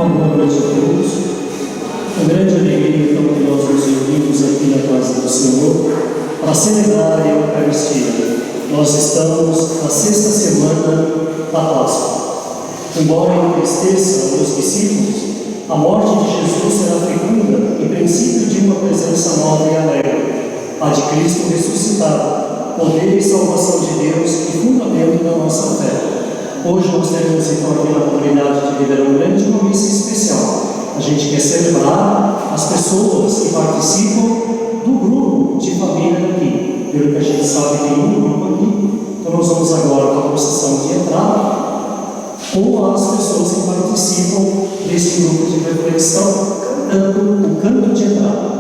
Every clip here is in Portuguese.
Uma boa noite a todos. Com grande alegria, então, que nós nos reunimos aqui na casa do Senhor para celebrar a Eucaristia. Nós estamos na sexta semana da Páscoa. Embora entristeça os discípulos, a morte de Jesus será fecunda em princípio de uma presença nova e alegre, a de Cristo ressuscitado, poder e salvação de Deus e fundamento da nossa fé. Hoje nós teremos então aqui na comunidade de Ribeirão Grande uma missa especial. A gente quer celebrar as pessoas que participam do grupo de família daqui. Pelo que a gente sabe, tem um grupo aqui. Então nós vamos agora para a procissão de entrada com as pessoas que participam deste grupo de reflexão, cantando o canto de entrada.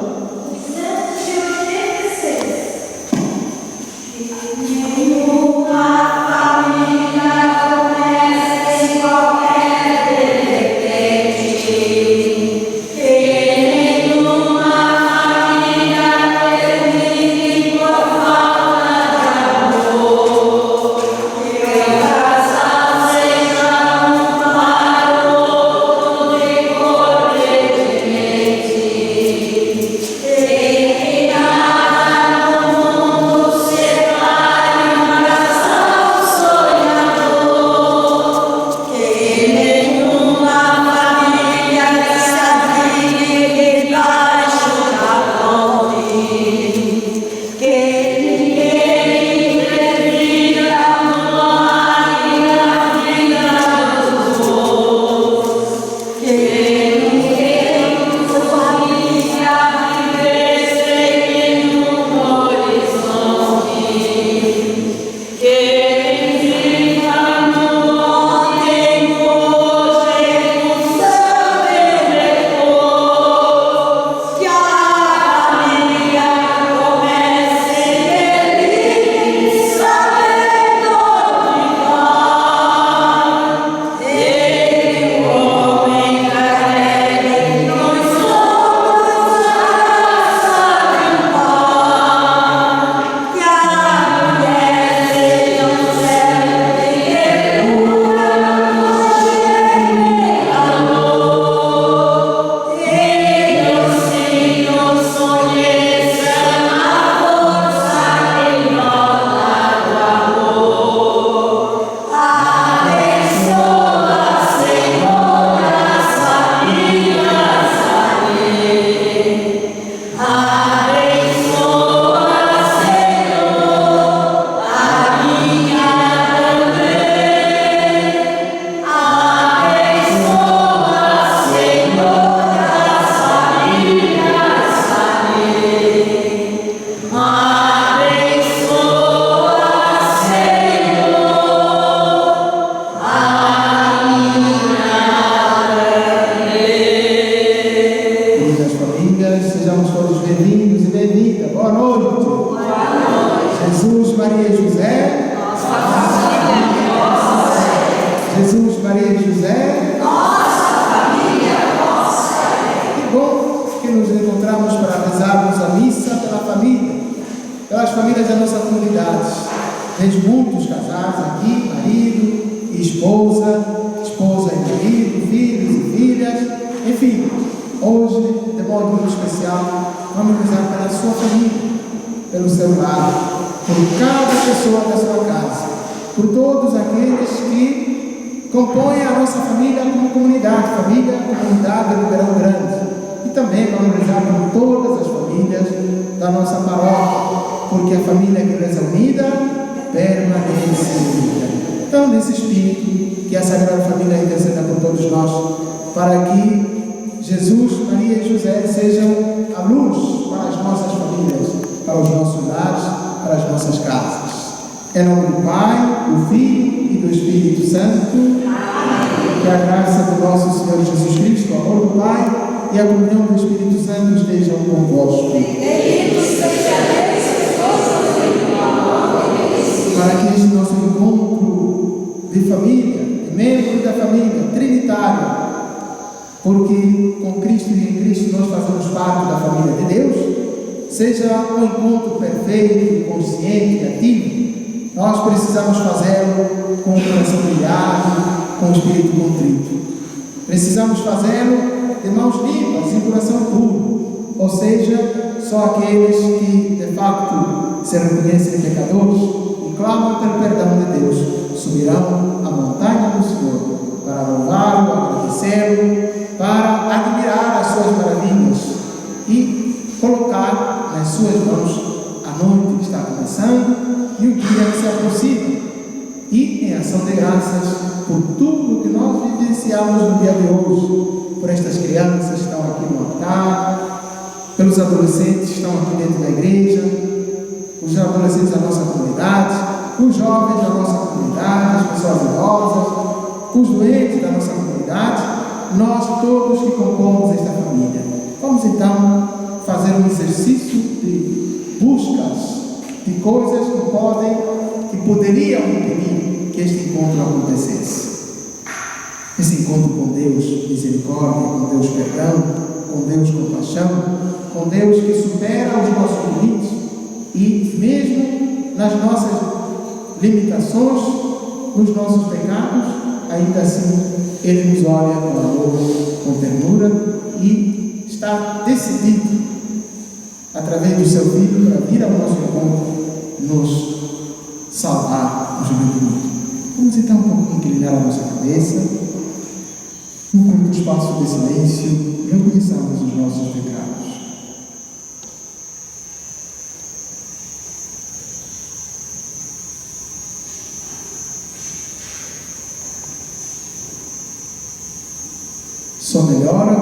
Seja um encontro perfeito, consciente e ativo, nós precisamos fazê-lo com o coração brilhado, com o espírito contrito. Precisamos fazê-lo de mãos limpas, em coração puro, ou seja, só aqueles que de facto se reconhecem pecadores e clamam pelo perdão de Deus subirão a montanha do Senhor para louvá-lo, agradecê-lo, para admirar as suas maravilhas e colocar nas suas mãos a noite que está começando e o dia que se aproxima, e em ação de graças por tudo que nós vivenciamos no dia de hoje, por estas crianças que estão aqui no altar, pelos adolescentes que estão aqui dentro da igreja, os adolescentes da nossa comunidade, os jovens da nossa comunidade, as pessoas idosas, os doentes da nossa comunidade, nós todos que compomos esta família. Vamos então fazer um exercício de buscas de coisas que poderiam impedir que este encontro acontecesse. Esse encontro com Deus misericórdia, com Deus perdão, com Deus compaixão, com Deus que supera os nossos limites e mesmo nas nossas limitações, nos nossos pecados, ainda assim Ele nos olha com amor, com ternura e está decidido, através do seu Filho, para vir ao nosso encontro, nos salvar, nos redimir. Vamos então um pouco inclinar a nossa cabeça, num curto espaço de silêncio, reconheçamos os nossos pecados. Só melhora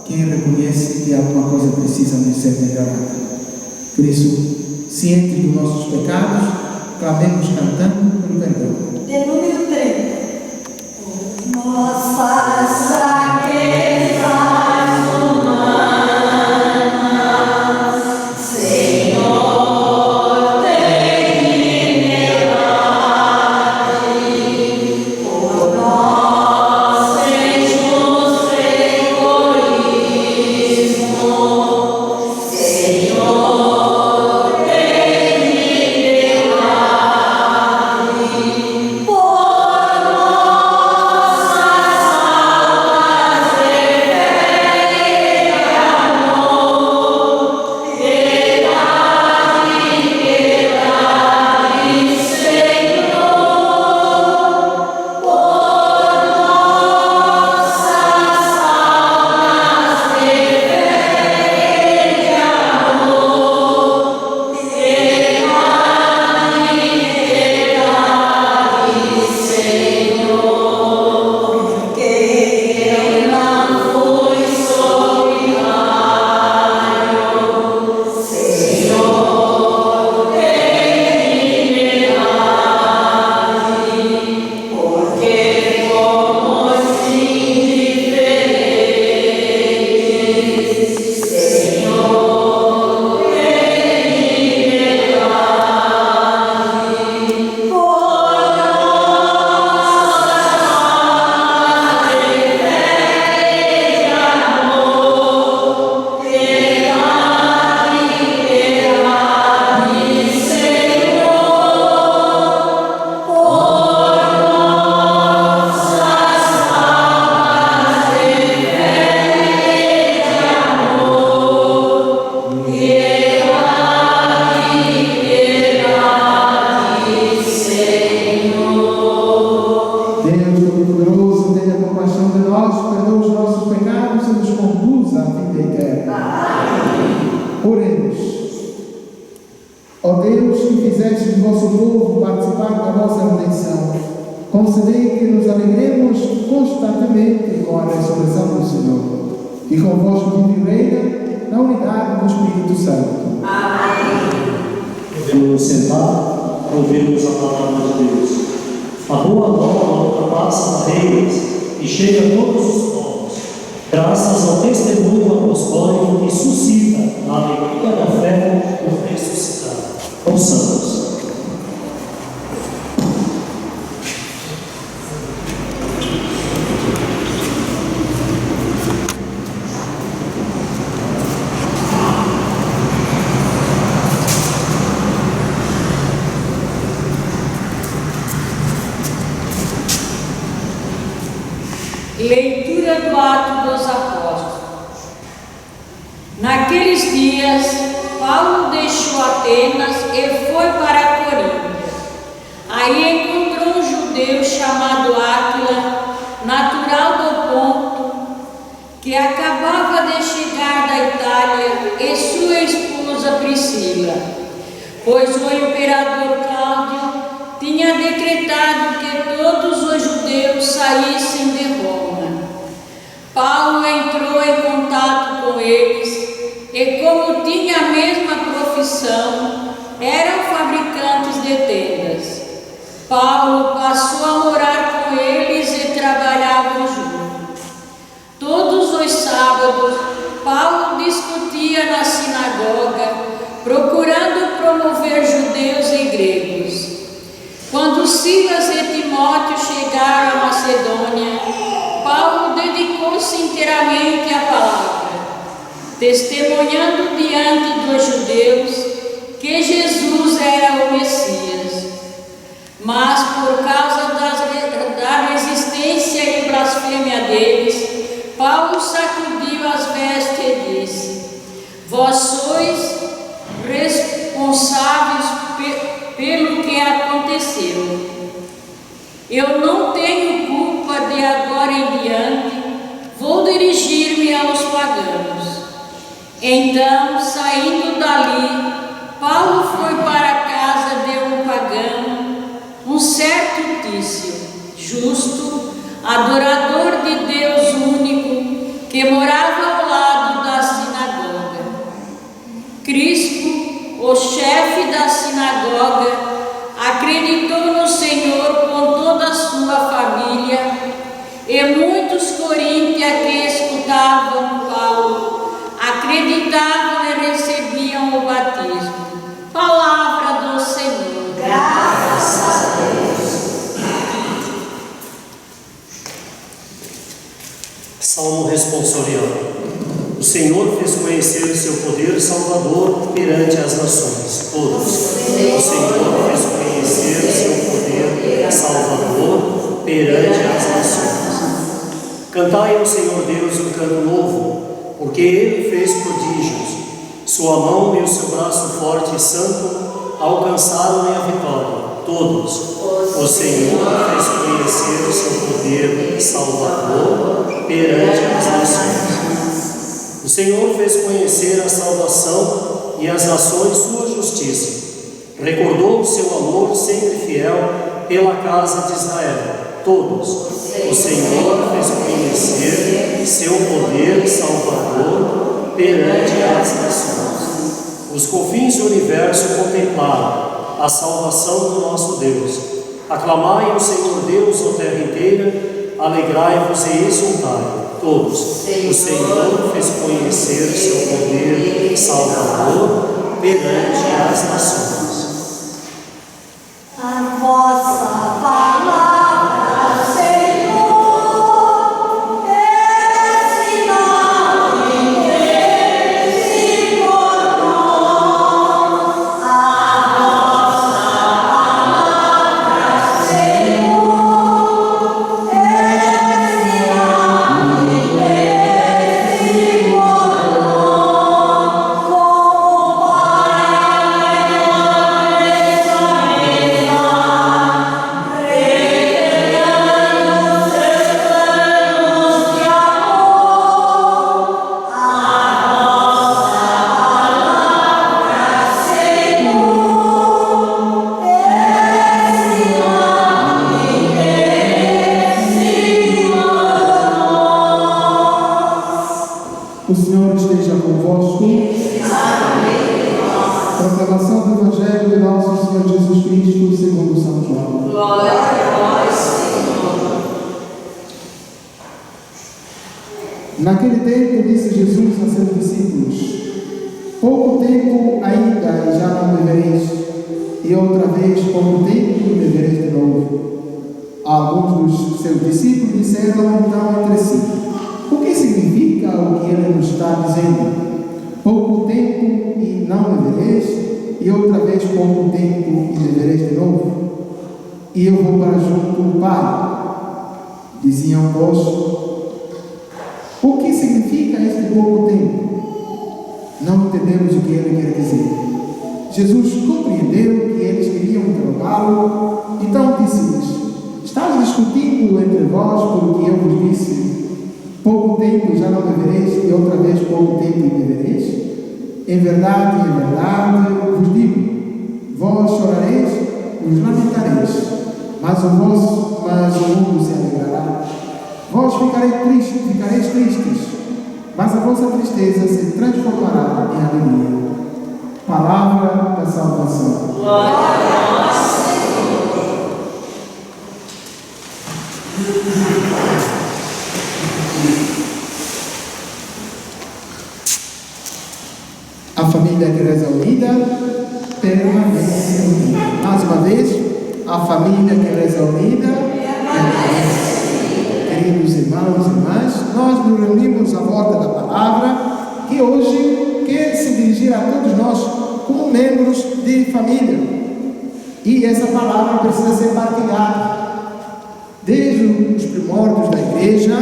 quem reconhece que alguma coisa precisa de ser melhorada. Por isso, cientes dos nossos pecados, clamemos cantando pelo perdão. De número 3. Nossas fraquezas humanas, Senhor, tem piedade por nós, injusto egoísmo, Senhor, tem piedade por nossas almas de fé e amor, piedade, piedade, Senhor, por nossas almas de fé e amor, piedade, Senhor, porque eu não fui solidário, Senhor, tem piedade, porque fomos indiferentes, Senhor, tem piedade, por nossas almas de fé e amor, piedade, piedade, Senhor, por nossas almas de fé e amor, piedade, piedade, Senhor. Deus Todo-Poderoso, tenha compaixão de nós, perdoa os nossos pecados e nos conduz à vida eterna. Oremos. Ó Deus, que fizeste do vosso povo participar da vossa redenção, concedei que nos alegremos constantemente com a ressurreição do Senhor, e convosco vive e reina na unidade do Espírito Santo. Podemos nos sentar, ouvirmos a palavra de Deus. A boa nova ultrapassa barreiras e chega a todos os povos, graças ao testemunho apostólico que suscita a alegria da fé do ressuscitado. Ouçamos. Leitura Atos dos Apóstolos. Naqueles dias, Paulo deixou Atenas e foi para Corinto. Aí encontrou um judeu chamado Áquila, natural do Ponto, que acabava de chegar da Itália, e sua esposa Priscila, pois o imperador Cláudio tinha decretado que todos os judeus saíssem de Roma. Paulo entrou em contato com eles e, como tinha a mesma profissão, eram fabricantes de tendas. Paulo passou a morar com eles e trabalhavam juntos. Todos os sábados, Paulo discutia na sinagoga, procurando promover judeus e gregos. Quando Silas e Timóteo chegaram à Macedônia, Paulo dedicou-se inteiramente à palavra, testemunhando diante dos judeus que Jesus era o Messias. Mas, por causa da resistência e blasfêmia deles, Paulo sacudiu as vestes e disse: vós sois responsáveis pelo que aconteceu. Eu não tenho culpa, de agora em diante vou dirigir-me aos pagãos. Então, saindo dali, Paulo foi para a casa de um pagão, um certo Tício, justo, adorador de Deus único, que morava ao lado da sinagoga. Crispo, o chefe da sinagoga, acreditou no Senhor com toda a sua família, e muitos coríntios que escutavam Paulo acreditavam e recebiam o batismo. Palavra do Senhor. Graças a Deus. Salmo responsorial. O Senhor fez conhecer o seu poder salvador perante as nações, todas. O Senhor fez conhecer o seu poder salvador perante as nações. Cantai ao Senhor Deus um canto novo, porque Ele fez prodígios. Sua mão e o seu braço forte e santo alcançaram-lhe a vitória. Todos. O Senhor fez conhecer o seu poder salvador perante as nações. O Senhor fez conhecer a salvação e as nações sua justiça. Recordou o seu amor sempre fiel pela casa de Israel. Todos. O Senhor fez conhecer seu poder salvador perante as nações. Os confins do universo contemplaram a salvação do nosso Deus. Aclamai o Senhor Deus, ó terra inteira, alegrai-vos e exultai. Todos. O Senhor fez conhecer seu poder salvador perante as nações. A vossa palavra, Senhor, é sinal de Deus por nós. A vossa palavra, Senhor, é sinal de Deus por nós. Como Pai, O Senhor esteja convosco. Proclamação do Evangelho de nosso Senhor Jesus Cristo segundo São João. Glória a vós, Senhor. Naquele tempo disse Jesus a seus discípulos: pouco tempo ainda e já não me vereis, e outra vez pouco tempo e me vereis de novo. Alguns dos seus discípulos disseram então entre si: o que significa o que ele nos está dizendo? Pouco tempo e não me vereis, e outra vez pouco tempo e me vereis de novo? E eu vou para junto do Pai. Diziam, pois, que significa este pouco tempo? Não entendemos o que ele quer dizer. Jesus compreendeu que eles queriam interrogá-lo, então disse-lhes: estás discutindo entre vós porque eu vos disse, pouco tempo já não bebereis, e outra vez pouco tempo e bebereis? Em verdade, vos digo, vós chorareis, vos lamentareis, mas o mundo se alegrará. Vós ficareis tristes, mas a vossa tristeza se transformará em alegria. Palavra da salvação. Glória a nós, A família que reza unida permanece unida. Mais uma vez, a família que reza unida permanece unida. Queridos irmãos e irmãs, nós nos reunimos à volta da palavra que hoje quer se dirigir a todos nós como membros de família. E essa palavra precisa ser partilhada. Desde os primórdios da igreja,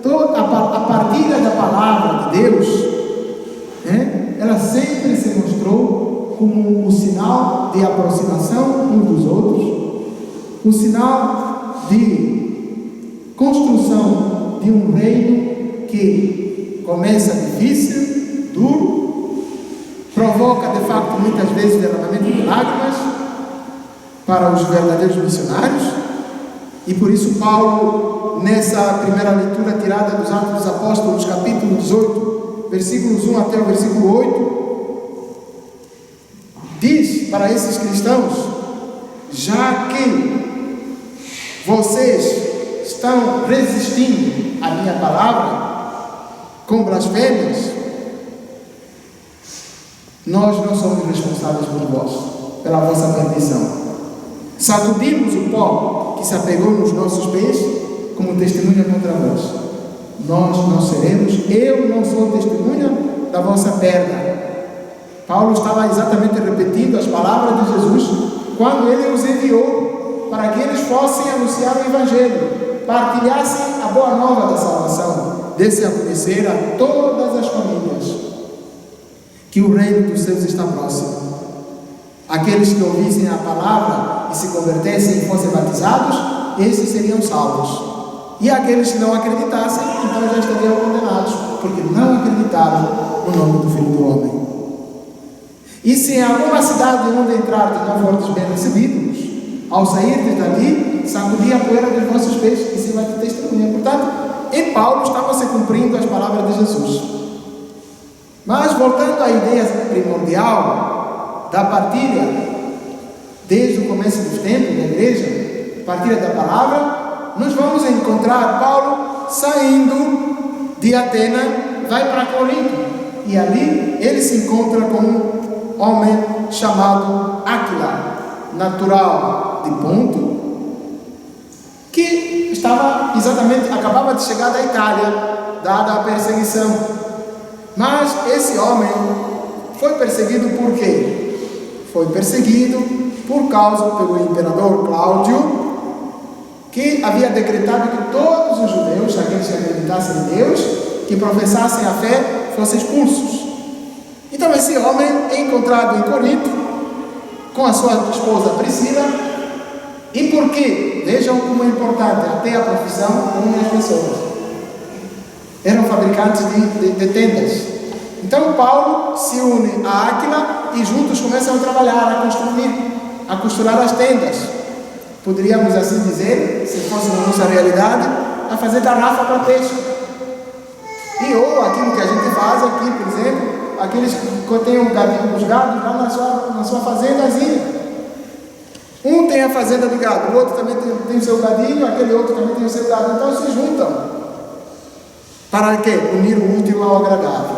a partilha da palavra de Deus, ela sempre se mostrou como um sinal de aproximação uns dos outros, um sinal de construção de um reino que começa difícil, duro, provoca de facto muitas vezes derramamento de lágrimas para os verdadeiros missionários. E por isso Paulo, nessa primeira leitura tirada dos Atos dos Apóstolos, capítulo 18, versículos 1 até o versículo 8, diz para esses cristãos: já que vocês estão resistindo à minha palavra com blasfêmias, nós não somos responsáveis por vós, pela vossa perdição. Sacudimos o pó que se apegou nos nossos pés como testemunha contra vós. Nós não seremos, eu não sou testemunha da vossa perda. Paulo estava exatamente repetindo as palavras de Jesus quando ele os enviou para que eles fossem anunciar o Evangelho, partilhassem a boa nova da salvação, desse a conhecer a todas as famílias que o reino dos céus está próximo. Aqueles que ouvissem a palavra e se convertessem e fossem batizados, esses seriam salvos. E aqueles que não acreditassem, então já estariam condenados, porque não acreditaram no nome do Filho do Homem. E se em alguma cidade onde entrardes não fordes bem recebidos, ao sairdes dali, sacudi a poeira dos vossos pés e se vai ter testemunha. Portanto, em Paulo estavam se cumprindo as palavras de Jesus. Mas voltando à ideia primordial da partilha, desde o começo dos tempos da igreja, partilha da palavra, nós vamos encontrar Paulo saindo de Atena, vai para Corinto, e ali ele se encontra com um homem chamado Áquila, natural de Ponto, que acabava de chegar da Itália, dada a perseguição. Mas esse homem foi perseguido por quê? Foi perseguido pelo imperador Cláudio, que havia decretado que todos os judeus, aqueles que acreditassem em Deus, que professassem a fé, fossem expulsos. Então esse homem é encontrado em Corinto com a sua esposa Priscila. E por quê? Vejam como é importante, até a profissão une as pessoas. Eram fabricantes de tendas. Então Paulo se une a Áquila e juntos começam a trabalhar, a costurar as tendas. Poderíamos assim dizer, se fosse na nossa realidade, a fazer tarrafa para peixe. E ou aquilo que a gente faz aqui, por exemplo, aqueles que têm os gados lá na sua fazendazinha. Um tem a fazenda de gado, o outro também tem o seu gadinho, aquele outro também tem o seu gado. Então se juntam. Para quê? Unir o útil ao agradável.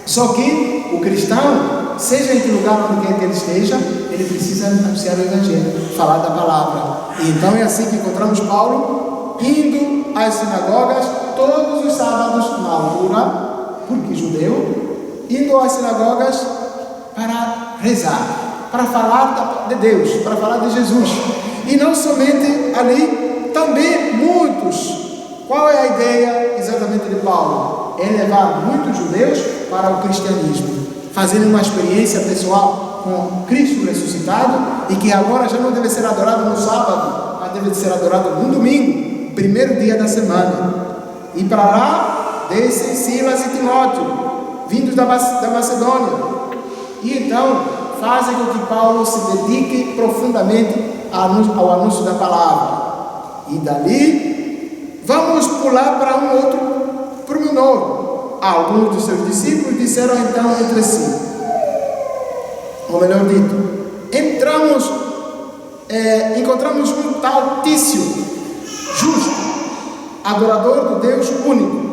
Só que o cristão, seja em que lugar onde quer que ele esteja, ele precisa anunciar o Evangelho, falar da palavra. E então é assim que encontramos Paulo indo às sinagogas todos os sábados na altura, porque judeu, indo às sinagogas para rezar, para falar de Deus, para falar de Jesus. E não somente ali, também muitos Qual é a ideia exatamente de Paulo? É levar muitos judeus para o cristianismo, fazendo uma experiência pessoal com Cristo ressuscitado e que agora já não deve ser adorado no sábado, mas deve ser adorado no domingo, primeiro dia da semana. E para lá descem Silas e Timóteo, vindos da Macedônia, e então fazem com que Paulo se dedique profundamente ao anúncio da palavra. E dali vamos pular para um outro pormenor. Alguns dos seus discípulos disseram então entre si, ou melhor dito, encontramos um tal Tício, justo, adorador do Deus único,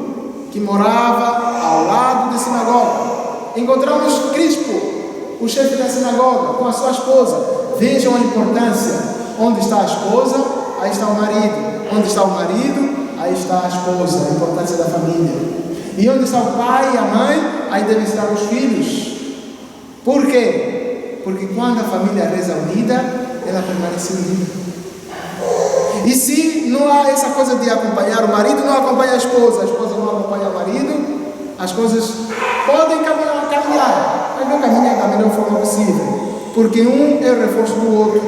que morava ao lado da sinagoga. Encontramos Crispo, o chefe da sinagoga, com a sua esposa. Vejam a importância. Onde está a esposa, aí está o marido. Onde está o marido, aí está a esposa. A importância da família. E onde está o pai e a mãe, aí devem estar os filhos. Por quê? Porque quando a família reza unida, ela permanece unida. E se não há essa coisa de acompanhar, o marido não acompanha a esposa não acompanha o marido, as coisas podem caminhar, mas não caminham da melhor forma possível, porque um é o reforço do outro.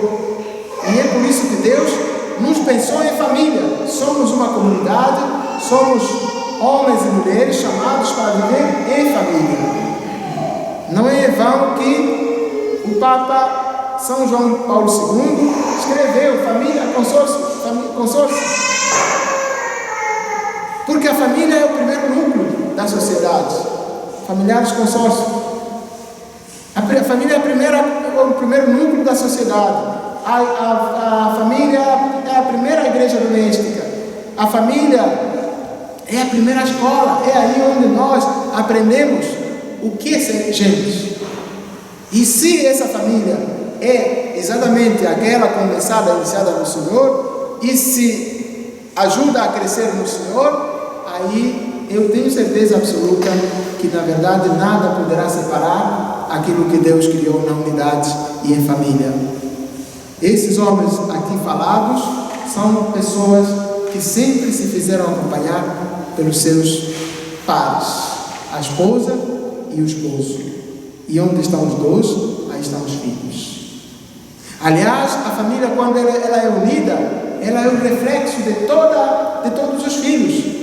E é por isso que Deus nos pensou em família. Somos uma comunidade, somos homens e mulheres chamados para viver em família. Não é em vão que o Papa São João Paulo II escreveu família, consórcio. Porque a família é o primeiro núcleo da sociedade. Familiares consórcio. A família é o primeiro núcleo da sociedade. A família é a primeira igreja doméstica. A família é a primeira escola. É aí onde nós aprendemos o que é ser gente. E se essa família é exatamente aquela começada, iniciada no Senhor, e se ajuda a crescer no Senhor, aí eu tenho certeza absoluta que na verdade nada poderá separar aquilo que Deus criou na unidade e em família. Esses homens aqui falados são pessoas que sempre se fizeram acompanhar pelos seus pares, a esposa e o esposo. E onde estão os dois, aí estão os filhos. Aliás, a família, quando ela é unida, ela é o reflexo de todos os filhos.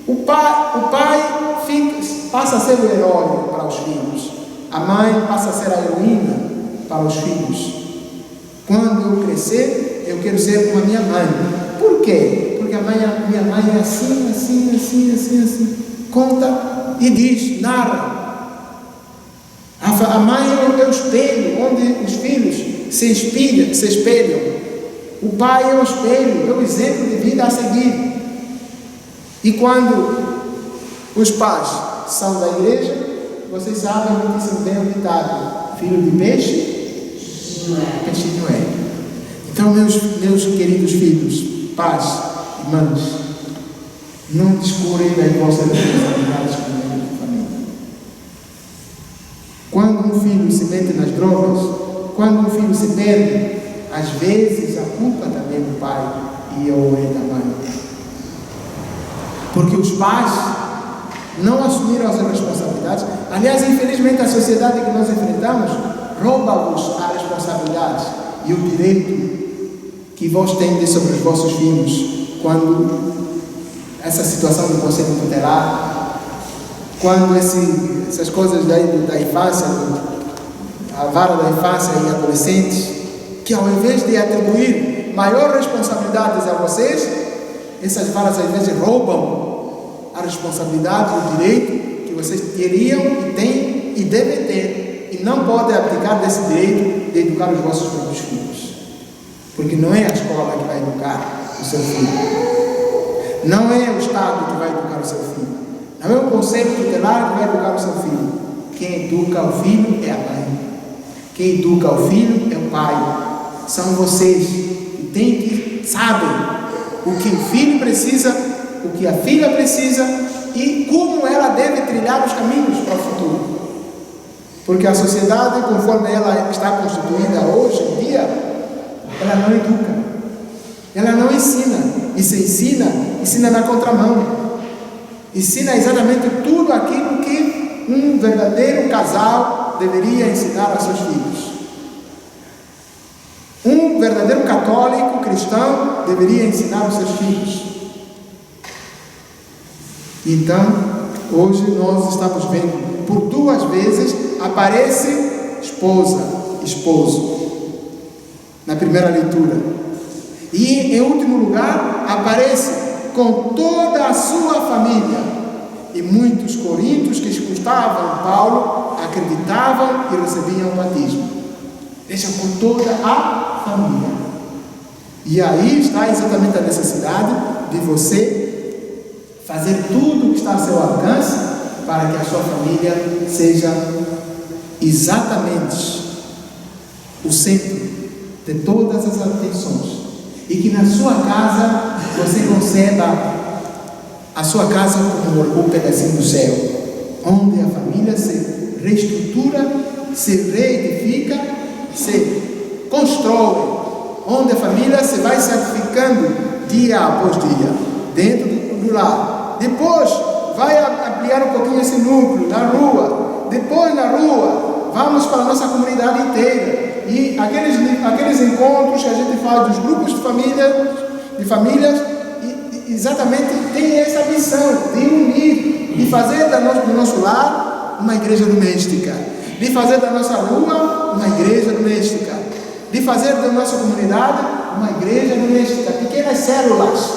O pai passa a ser o herói para os filhos. A mãe passa a ser a heroína para os filhos. Quando eu crescer, eu quero ser como a minha mãe. Por quê? Porque minha mãe é assim. Conta e diz, narra. A mãe é o espelho onde os filhos se espelham. O pai é o espelho, é o exemplo de vida a seguir. E quando os pais são da igreja, vocês sabem que se bem o ditado: filho de peixe, peixinho é. Então, meus queridos filhos, pais e mães, não descurem as vossas responsabilidades com a família. Quando um filho se mete nas drogas, quando um filho se perde, às vezes a culpa também do pai e ou é da mãe. Porque os pais não assumiram as responsabilidades. Aliás, infelizmente, a sociedade que nós enfrentamos rouba-vos a responsabilidade e o direito que vós tendes sobre os vossos filhos quando essa situação do conselho tutelar, quando essas coisas da infância, a vara da infância e adolescentes, que ao invés de atribuir maior responsabilidades a vocês, essas varas às vezes roubam a responsabilidade, o direito que vocês teriam e têm e devem ter, e não podem abdicar desse direito de educar os vossos próprios filhos, porque não é a escola que vai educar o seu filho, não é o Estado que vai educar o seu filho, não é o conselho tutelar que vai educar o seu filho. Quem educa o filho é a mãe, quem educa o filho é o pai. São vocês que sabem o que o filho precisa, o que a filha precisa e como ela deve trilhar os caminhos para o futuro. Porque a sociedade, conforme ela está constituída hoje em dia, ela não educa, ela não ensina, e se ensina na contramão. Ensina exatamente tudo aquilo que um verdadeiro casal deveria ensinar a seus filhos. Um verdadeiro católico cristão deveria ensinar aos seus filhos. Então, hoje nós estamos vendo, por 2 vezes aparece esposa, esposo, na primeira leitura. E em último lugar, aparece com toda a sua família. E muitos coríntios que escutavam Paulo acreditavam e recebiam o batismo. Deixa com toda a família. E aí está exatamente a necessidade de você fazer tudo o que está ao seu alcance para que a sua família seja exatamente o centro de todas as atenções. E que na sua casa você conceba a sua casa como um pedacinho do céu, onde a família se reestrutura, se reedifica, se constrói, onde a família se vai santificando dia após dia, dentro do lar. Depois vai ampliar um pouquinho esse núcleo na rua. Depois na rua vamos para a nossa comunidade inteira. E aqueles encontros que a gente faz dos grupos de famílias, exatamente tem essa missão de unir, de fazer do nosso lar uma igreja doméstica, de fazer da nossa rua uma igreja doméstica, de fazer da nossa comunidade uma igreja doméstica, pequenas células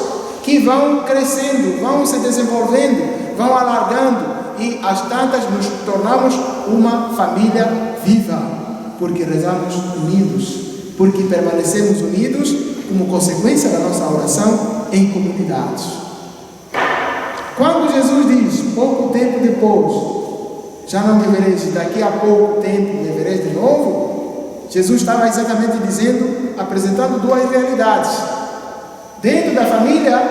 que vão crescendo, vão se desenvolvendo, vão alargando e às tantas nos tornamos uma família viva. Porque rezamos unidos, porque permanecemos unidos como consequência da nossa oração em comunidades. Quando Jesus diz, pouco tempo depois, já não me vereis, daqui a pouco tempo me vereis de novo, Jesus estava exatamente dizendo, apresentando 2 realidades. Dentro da família,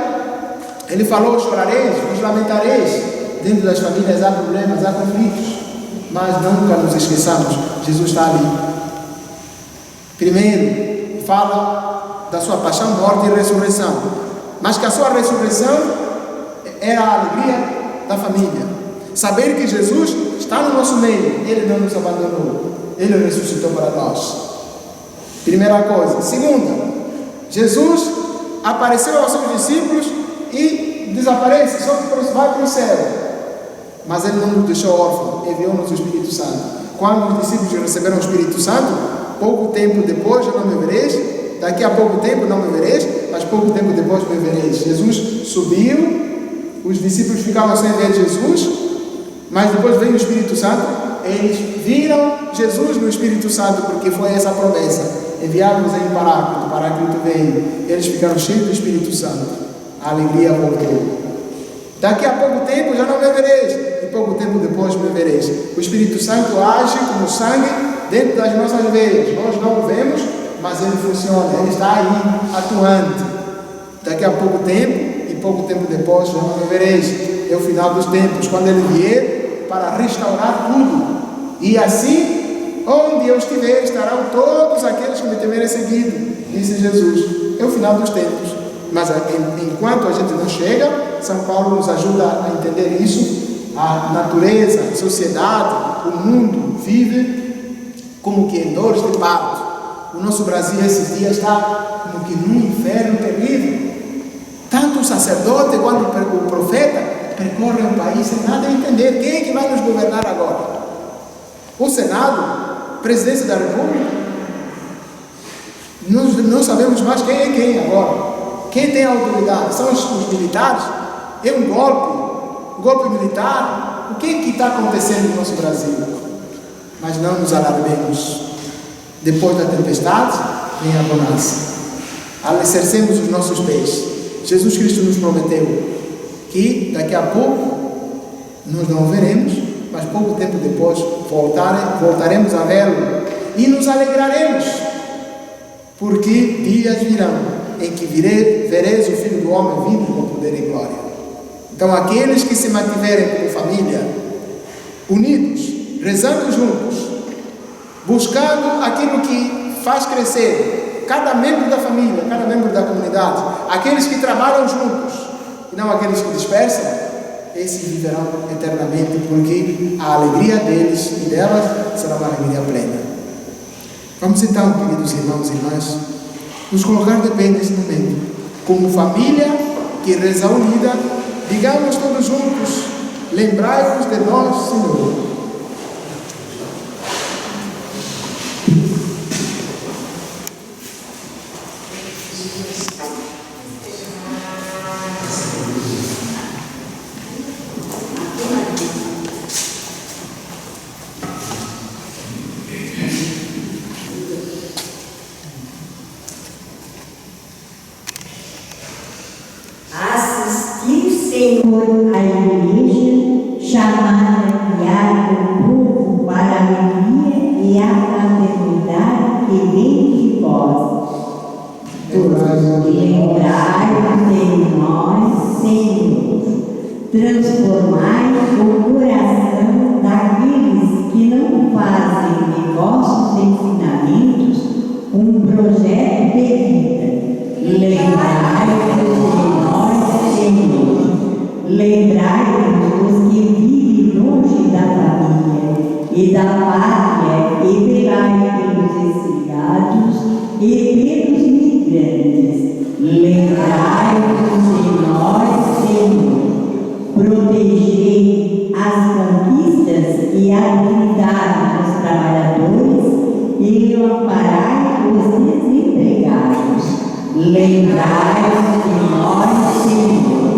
ele falou, chorareis, vos lamentareis. Dentro das famílias há problemas, há conflitos. Mas nunca nos esqueçamos, Jesus está ali. Primeiro, fala da sua paixão, morte e ressurreição. Mas que a sua ressurreição era a alegria da família. Saber que Jesus está no nosso meio, Ele não nos abandonou, Ele ressuscitou para nós. Primeira coisa. Segunda, Jesus apareceu aos seus discípulos e desaparece, só que vai para o céu. Mas Ele não nos deixou órfãos, enviou-nos o Espírito Santo. Quando os discípulos receberam o Espírito Santo, pouco tempo depois já não me vereis, daqui a pouco tempo não me vereis, mas pouco tempo depois me vereis. Jesus subiu, os discípulos ficavam sem ver Jesus, mas depois veio o Espírito Santo, eles viram Jesus no Espírito Santo, porque foi essa promessa, enviaram-nos em Paráclito, o Paráclito veio, eles ficaram cheios do Espírito Santo, a alegria voltou. Daqui a pouco tempo já não me vereis, e pouco tempo depois me vereis. O Espírito Santo age como sangue dentro das nossas veias. Nós não o vemos, mas ele funciona, ele está aí, atuante. Daqui a pouco tempo, e pouco tempo depois já não me vereis. É o final dos tempos, quando ele vier para restaurar tudo. E assim, onde eu estiver, estarão todos aqueles que me tiverem seguido, disse Jesus. É o final dos tempos. Mas enquanto a gente não chega, São Paulo nos ajuda a entender isso. A natureza, a sociedade, o mundo vive como que em dores de parto. O nosso Brasil esses dias está como que num inferno terrível. Tanto o sacerdote quanto o profeta percorrem o país sem nada entender. Quem é que vai nos governar agora? O Senado? Presidência da República? Nós não sabemos mais quem é quem agora. Quem tem a autoridade? São os militares? É um golpe militar? O que é que está acontecendo no nosso Brasil? Mas não nos alarmemos. Depois da tempestade, vem a bonança. Alicercemos os nossos pés. Jesus Cristo nos prometeu que daqui a pouco nós não o veremos, mas pouco tempo depois voltaremos a vê-lo e nos alegraremos, porque dias virão em que vereis o Filho do Homem vindo com poder e glória. Então aqueles que se mantiverem como família, unidos, rezando juntos, buscando aquilo que faz crescer cada membro da família, cada membro da comunidade, aqueles que trabalham juntos e não aqueles que dispersam, esses viverão eternamente, porque a alegria deles e delas será uma alegria plena. Vamos então, queridos irmãos e irmãs, nos colocar de pé nesse momento, como família que reza unida, digamos todos juntos: lembrai-vos de nós, Senhor. Senhor, a igreja, chamada a guiar o povo para a alegria e a fraternidade que vem de vós. Lembrai-vos de nós, Senhor. Transformai o coração daqueles que não fazem de vossos ensinamentos um projeto de vida. Lembrai-vos de nós, Senhor. Lembrai-vos dos que vivem longe da família e da pátria, e velai pelos exiliados e pelos migrantes. Lembrai-vos de nós, Senhor. Protegei as conquistas e a dignidade dos trabalhadores e amparai os desempregados. Lembrai-vos de nós, Senhor.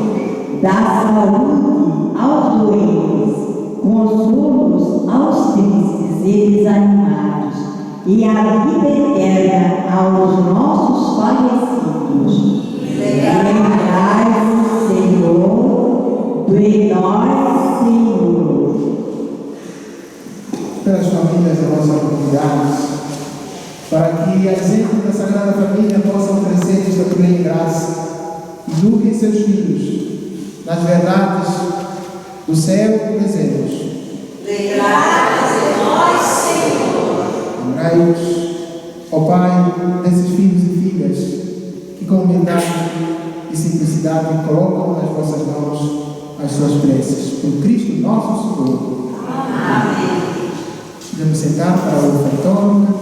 Dá saúde aos doentes, consolos aos tristes e desanimados, e a vida eterna aos nossos falecidos. Lembrai-vos, Senhor, de nós, Senhor. Pelas famílias da nossa comunidade, para que a exemplo da Sagrada Família possam crescer esta plena graça e eduquem seus filhos nas verdades do céu e dos céus. Lembrai-vos de nós, Senhor. Lembrai-vos, ó Pai, desses filhos e filhas que com humildade e simplicidade colocam nas vossas mãos as suas preces. Por Cristo nosso Senhor. Amém. Vamos sentar para o ofertório.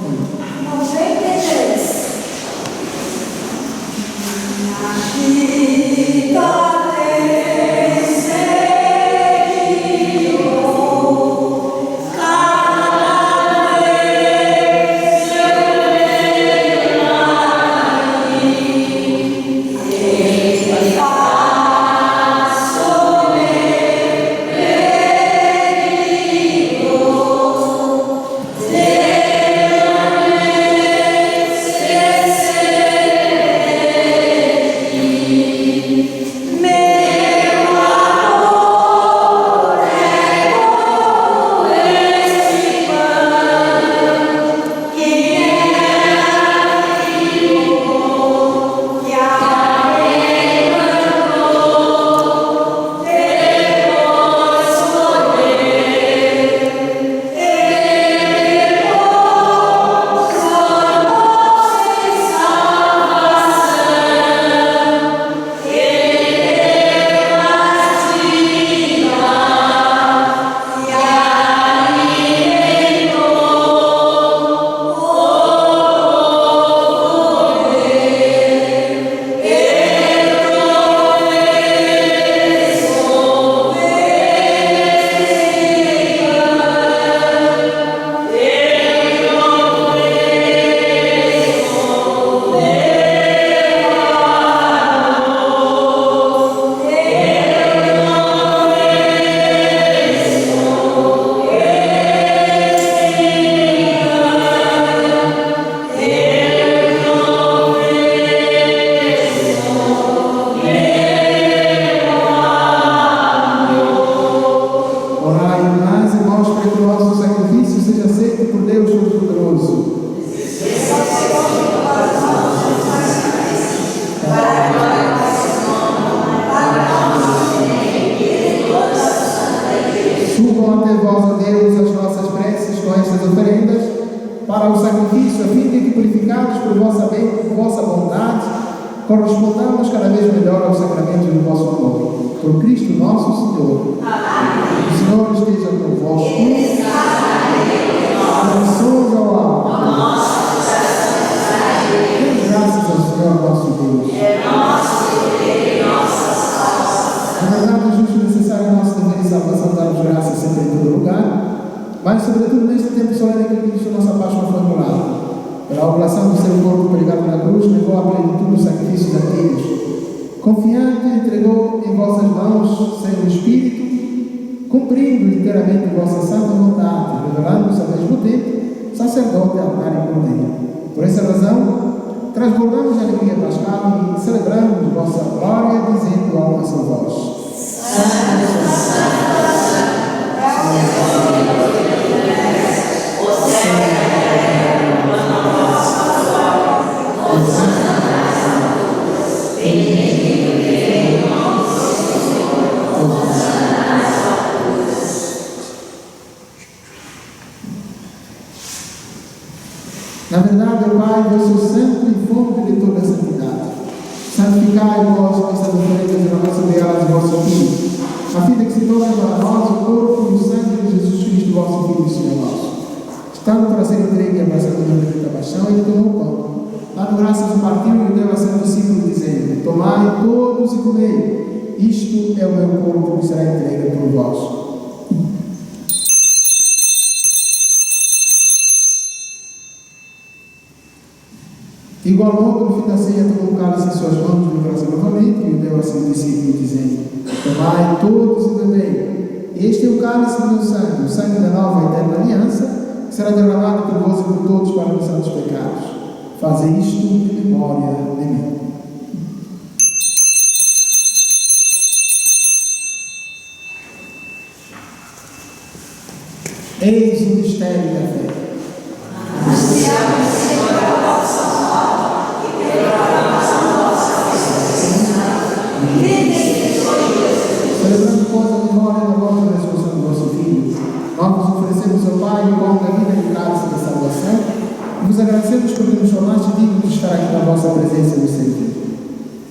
para o sacrifício, a fim de que, purificados por vossa bondade, correspondamos cada vez melhor aos sacramentos do vosso amor. Por Cristo nosso Senhor. Amém. O Senhor esteja convosco. Abençoe ao alto. Dê graças ao Senhor nosso Deus. Na verdade, é justo e necessário nosso dever e salvação dar graças sempre em todo lugar, mas sobretudo neste tempo solene que Cristo nossa Páscoa foi imolado. Pela oblação do seu corpo pregado na cruz, levou a plenitude dos sacrifícios antigos. Confiante, entregou em vossas mãos seu Espírito, cumprindo inteiramente vossa santa vontade, revelando-se ao mesmo tempo sacerdote, altar e cordeiro. Por essa razão, transbordamos de alegria pascal e celebramos vossa glória, dizendo a uma só voz: Na verdade, o Pai, vosso santo e fonte de toda a santidade, santificai-vos estas ofertas e derramai sobre elas o vosso Filho, a fim de que se torne para nós o corpo e o sangue de Jesus Cristo, vosso Filho e Senhor nosso. Estando para ser entregue e abraçado na bendita paixão, ele tomou o pão, dando graças ao partiu e o deu a seus discípulos, dizendo: tomai todos e comei, isto é o meu corpo que será entregue por vós. De igual modo, no fim da ceia, tomou o cálice em suas mãos, deu graça novamente e o deu a seus discípulos, dizendo: tomai todos e bebei, este é o cálice do meu sangue, o sangue da nova e eterna aliança, que será derramado por vós e por todos para a remissão dos pecados. Fazei isto em memória de mim. Eis o mistério da fé. Celebrando, pois, a memória da morte e ressurreição do vosso Filho, nós vos oferecemos ao Pai o pão da vida e o cálice da salvação, e vos agradecemos porque nos tornaste dignos de estar aqui na vossa presença e nos servir.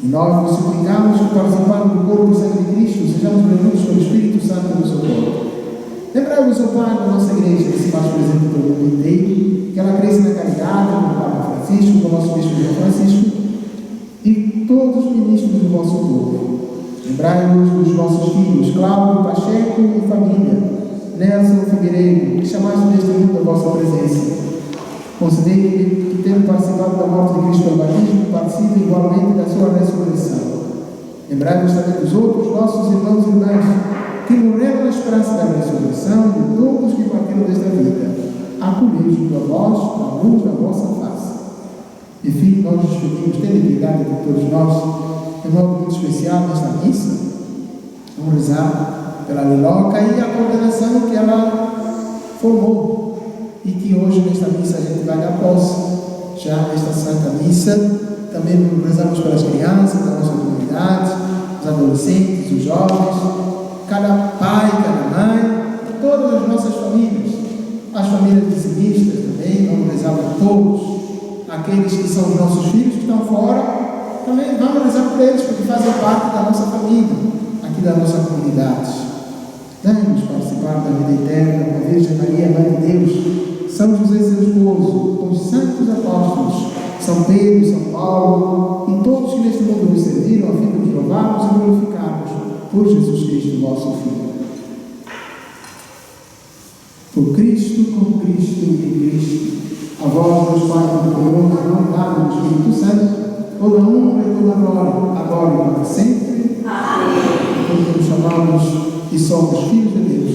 E nós vos suplicamos que, participando do corpo e sangue de Cristo, sejamos reunidos pelo Espírito Santo no seu corpo. Lembrai-vos, ó Pai, da nossa igreja, que se faz presente pelo mundo inteiro, que ela cresça na caridade, com o Papa Francisco, com o nosso Bispo João Francisco, e todos os ministros do vosso povo. Lembrai-vos dos vossos filhos, Cláudio, Pacheco e família, Nelson Figueiredo, que chamaste deste mundo a vossa presença. Concedei que, tendo participado da morte de Cristo pelo batismo, participem igualmente da sua ressurreição. Lembrai-vos também dos outros nossos irmãos e irmãs, que morreram na esperança da ressurreição, e de todos que partiram desta vida. Acolhei junto a vós a luz da vossa face. Enfim, nós nos pedimos, tendo piedade de todos nós, de modo muito especial nesta missa. Vamos rezar pela Liloca e a coordenação que ela formou, e que hoje nesta missa a gente vai dar posse, já nesta Santa Missa. Também rezamos pelas crianças da nossa comunidade, os adolescentes, os jovens, cada pai, cada mãe, todas as nossas famílias, as famílias dizimistas também. Vamos rezar por todos aqueles que são os nossos filhos que estão fora. Também vamos rezar por eles, porque fazem parte da nossa família, aqui da nossa comunidade. Dai-nos participar da vida eterna com a Virgem Maria, Mãe de Deus, São José, seu esposo, com os santos apóstolos, São Pedro, São Paulo, e todos que neste mundo nos serviram, a fim de nos louvarmos e glorificarmos por Jesus Cristo, vosso Filho. Por Cristo, com Cristo e em Cristo, a vós, Deus Pai Todo-Poderoso, na unidade do Espírito Santo, toda honra e toda glória, agora e para sempre. Amém. Porque nos chamamos e somos filhos de Deus.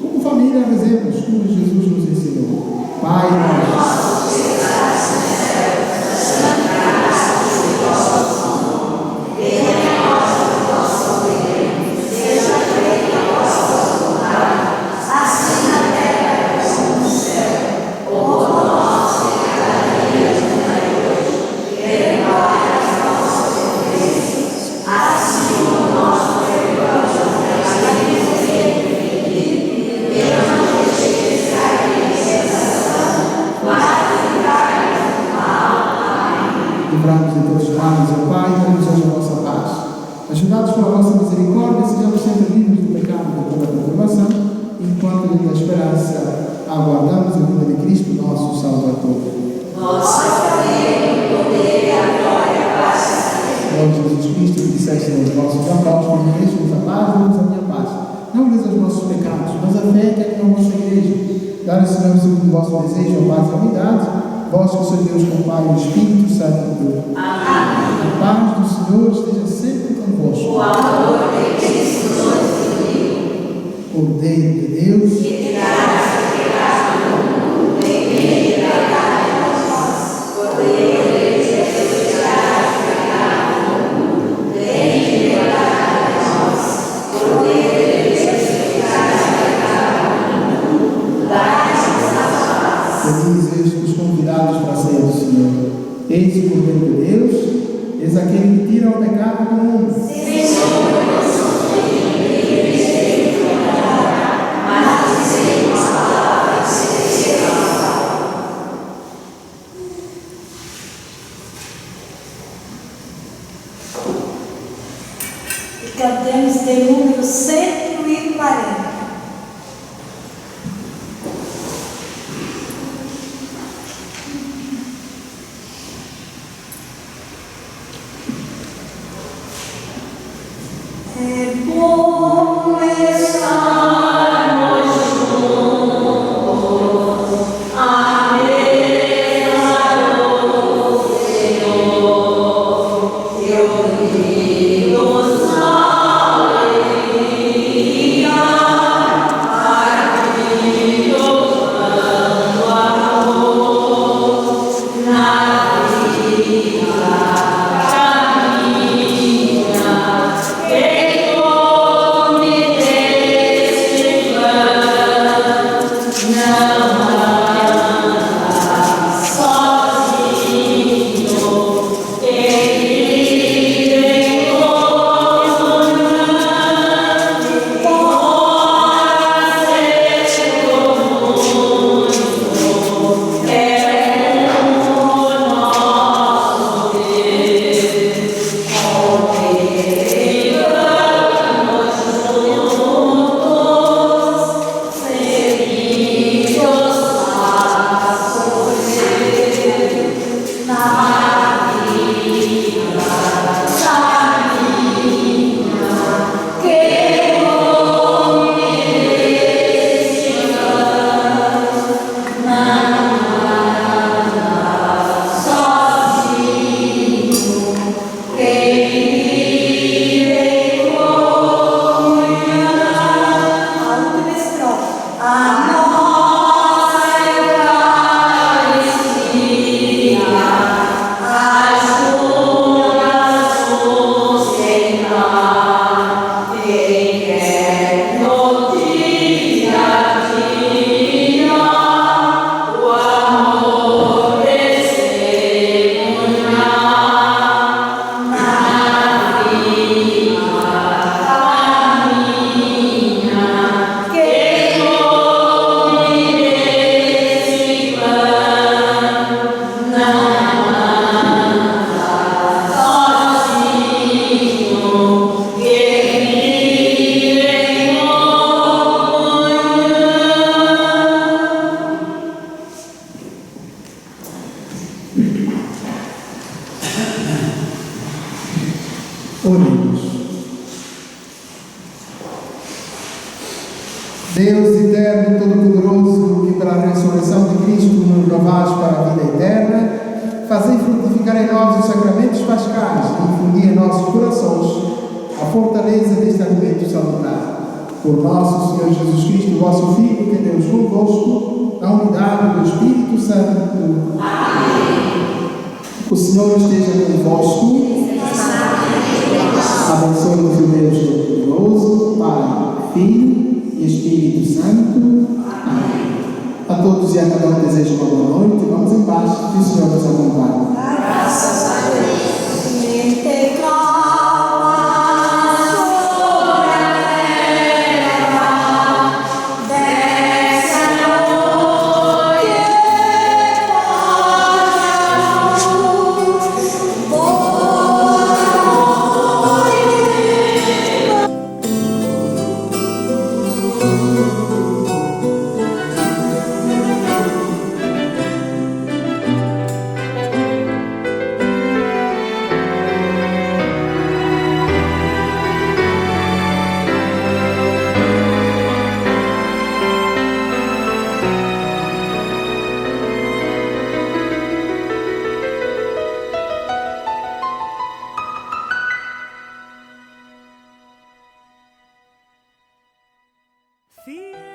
Como família, rezemos como Jesus nos ensinou. Pai nosso, que estás no céu, santificado seja o vosso nome. Venha a nós o vosso reino. Seja feita a vossa vontade, assim na terra como no céu. O pão nosso de cada dia nos dai hoje. Perdoai as nossas ofensas, assim como nós perdoamos a quem nos tem ofendido, e não nos deixeis cair Livramos de todos os males, ó Pai, e damos hoje a vossa paz. Ajudados pela vossa misericórdia, sejamos sempre livres do pecado e de toda a perturbação, enquanto da esperança aguardamos a vinda de Cristo, nosso Salvador. Senhor Jesus Cristo, que disseste aos vossos apóstolos, deixe-nos a paz, damos a minha paz. Não lhes os nossos pecados, mas a fé que é na vossa igreja. Dá-lhe, Senhor, segundo o vosso desejo, a paz e a unidade, vós que sois Deus com o Pai e o Espírito Santo. Amém. A paz do Senhor esteja sempre convosco. O amor de Cristo nos uniu. Cordeiro de Deus, Que tiraste o pecado do mundo, tem piedade de nós. Cordeiro de Deus, que tiraste o pecado do mundo, tem piedade de nós. Cordeiro de Deus, que tiraste o pecado do mundo, dai-nos a paz. felizes os convidados para a ceia do Senhor. Eis o Cordeiro de Deus, eis aquele que tira o pecado do mundo. Cantemos de número 140. É bom estarmos juntos, à mesa do Senhor, reunidos na alegria, partilhando amor na vida. Oremos. Deus eterno e todo-poderoso, que pela ressurreição de Cristo nos rovais para a vida eterna, fazei frutificar em nós os sacramentos pascais e infundir em nossos corações a fortaleza deste alimento salutar. Por nosso Senhor Jesus Cristo, vosso Filho, que Deus convosco, na unidade do Espírito Santo. Amém. O Senhor esteja convosco. Abençoe o Deus Todo-Poderoso, Pai, Filho e Espírito Santo. Amém. A todos e a cada um desejo uma boa noite. Vamos em paz, que o Senhor nos acompanhe. Graças a Deus. fiel.